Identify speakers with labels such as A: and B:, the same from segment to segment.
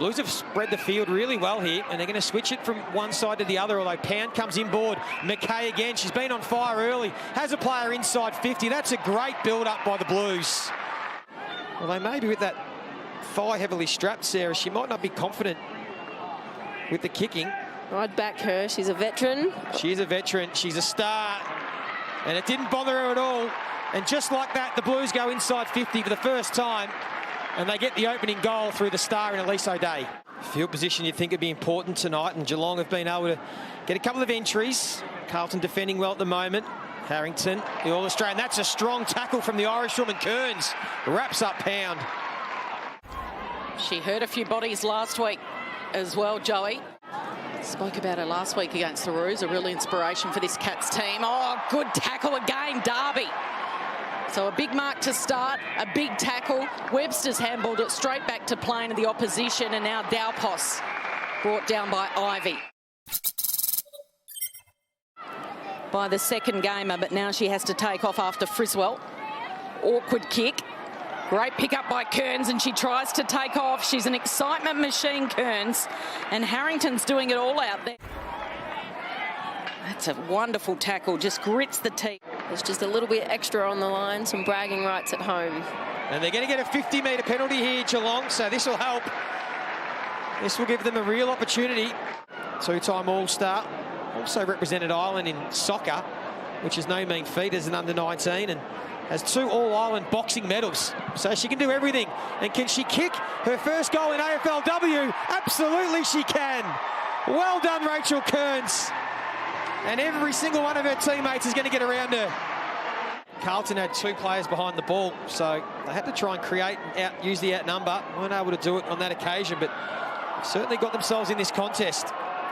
A: Blues have spread the field really well here, and they're going to switch it from one side to the other, although Pound comes inboard. McKay again, she's been on fire early, has a player inside 50. That's a great build-up by the Blues. Well, they may be with that thigh heavily strapped, Sarah. She might not be confident with the kicking.
B: I'd back her. She's a veteran.
A: She is a veteran. She's a star. And it didn't bother her at all. And just like that, the Blues go inside 50 for the first time. And they get the opening goal through the star in Elise O'Day. Field position you'd think would be important tonight. And Geelong have been able to get a couple of entries. Carlton defending well at the moment. Harrington, the All-Australian. That's a strong tackle from the Irishwoman. Kearns wraps up Pound.
C: She hurt a few bodies last week as well, Joey. Spoke about her last week against the Roos, a real inspiration for this Cats team. Oh, good tackle again, Darby. So a big mark to start, a big tackle. Webster's handballed it straight back to plane of the opposition, and now Daupos brought down by Ivy. By the second gamer, but now she has to take off after Friswell. Awkward kick. Great pick up by Kearns, and she tries to take off. She's an excitement machine, Kearns, and Harrington's doing it all out there. That's a wonderful tackle, just grits the teeth.
B: There's just a little bit extra on the line, some bragging rights at home.
A: And they're going to get a 50-metre penalty here, Geelong, so this will help. This will give them a real opportunity. Two-time All-Star, also represented Ireland in soccer, which is no mean feat as an under-19, and has 2 All-Ireland boxing medals. So she can do everything. And can she kick her first goal in AFLW? Absolutely she can. Well done, Rachel Kearns. And every single one of her teammates is going to get around her. Carlton had 2 players behind the ball, so they had to try and create and use the outnumber. Weren't able to do it on that occasion, but certainly got themselves in this contest.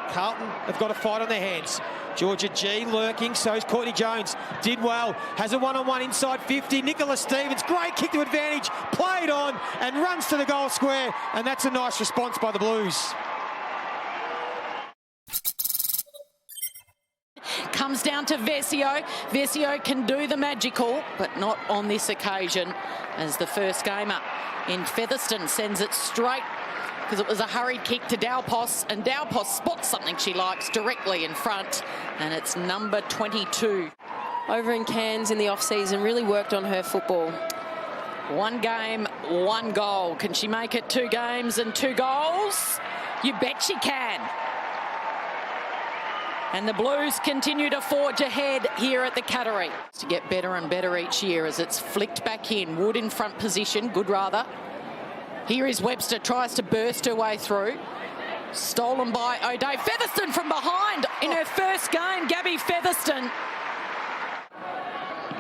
A: Carlton have got a fight on their hands. Georgia G lurking, so is Courtney Jones. Did well, has a one-on-one inside 50. Nicola Stevens, great kick to advantage, played on and runs to the goal square, and that's a nice response by the Blues.
C: Comes down to Vesio. Vesio can do the magical, but not on this occasion, as the first gamer in Featherston sends it straight, because it was a hurried kick to Daupos, and Daupos spots something she likes directly in front, and it's number 22.
B: Over in Cairns in the off-season, really worked on her football.
C: 1 game, 1 goal. Can she make it 2 games and 2 goals? You bet she can. And the Blues continue to forge ahead here at the Cattery. To get better and better each year as it's flicked back in. Wood in front position, good rather. Here is Webster, tries to burst her way through. Stolen by O'Day. Featherston from behind in her first game, Gabby Featherston.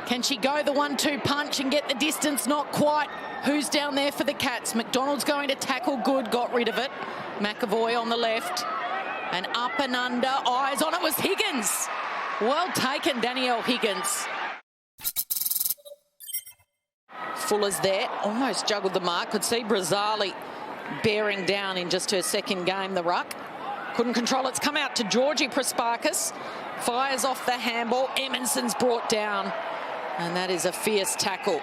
C: Can she go the 1-2 punch and get the distance? Not quite. Who's down there for the Cats? McDonald's going to tackle, good, got rid of it. McAvoy on the left. And up and under, eyes on it was Higgins. Well taken, Danielle Higgins. Fuller's there, almost juggled the mark. Could see Brazzali bearing down in just her second game, the ruck. Couldn't control it. It's come out to Georgie Prespakis. Fires off the handball. Emmonson's brought down. And that is a fierce tackle.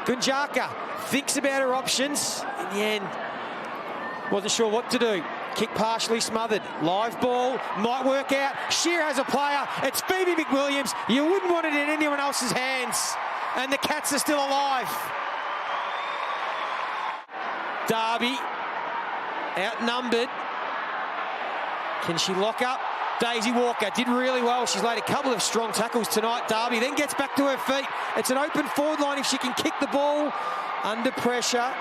A: Gunjaka thinks about her options. In the end, wasn't sure what to do. Kick partially smothered. Live ball, might work out. Shear has a player. It's Phoebe McWilliams. You wouldn't want it in anyone else's hands. And the Cats are still alive. Darby, outnumbered. Can she lock up? Daisy Walker did really well. She's laid a couple of strong tackles tonight. Darby then gets back to her feet. It's an open forward line if she can kick the ball. Under pressure.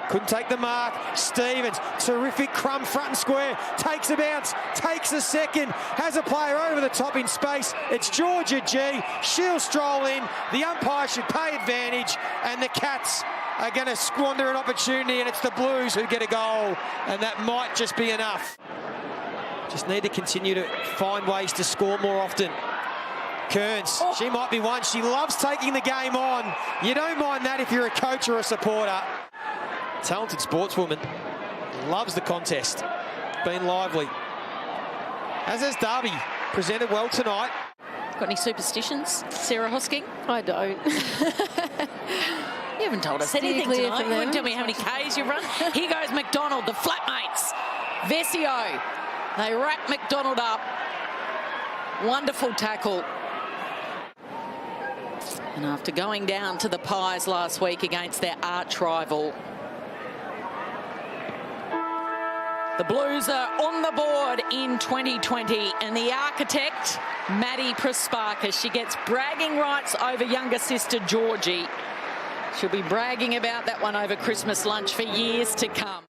A: Couldn't take the mark. Stevens, terrific crumb front and square. Takes a bounce, takes a second, has a player over the top in space. It's Georgia G. She'll stroll in. The umpire should pay advantage, and the Cats are going to squander an opportunity, and it's the Blues who get a goal, and that might just be enough. Just need to continue to find ways to score more often. Kearns, she might be one. She loves taking the game on. You don't mind that if you're a coach or a supporter. Talented sportswoman, loves the contest, been lively. As has Darby, presented well tonight.
C: Got any superstitions, Sarah Hosking?
B: I don't.
C: You haven't told us
B: Steer
C: anything
B: clear
C: tonight.
B: from
C: You wouldn't
B: them.
C: tell me how many Ks you've run. Here goes McDonald, the flatmates. Vesio. They wrap McDonald up. Wonderful tackle. And after going down to the Pies last week against their arch rival, the Blues are on the board in 2020, and the architect, Maddy Prespakis, she gets bragging rights over younger sister Georgie. She'll be bragging about that one over Christmas lunch for years to come.